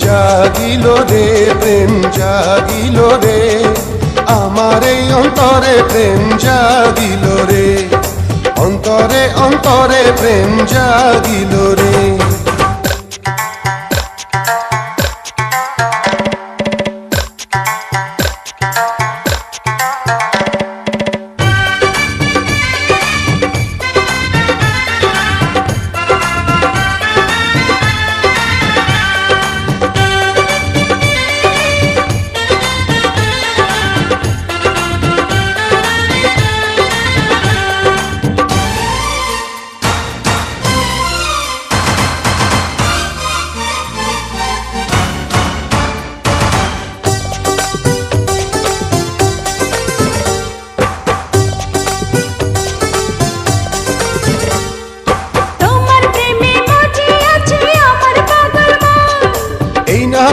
জাগিল রে, প্রেম জাগিল রে, আমার এই অন্তরে প্রেম জাগিল রে, অন্তরে অন্তরে প্রেম জাগিল রে।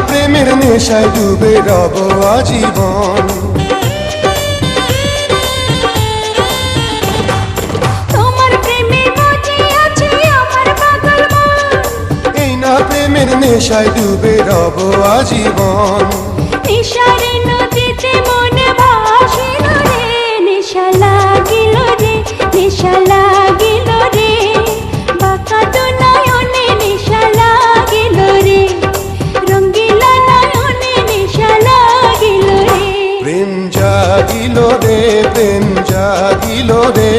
প্রেমের নেশায় ডুবে রব আজীবন, তোমার প্রেমে মজে আছে আমার পাগল মন। এই না প্রেমের নেশায় ডুবে রব আজীবন। নেশারে নদীতে মন ভাসিল রে, নেশা লাগিল রে, নেশা লাগিল রে, বাঁকা তো নয়নে নেশা লাগিল রে, রঙ্গিলা নয়নে নেশা লাগিল রে। প্রেম জাগিল রে, প্রেম জাগিল রে,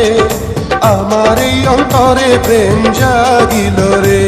আমার এই অন্তরে প্রেম জাগিল রে।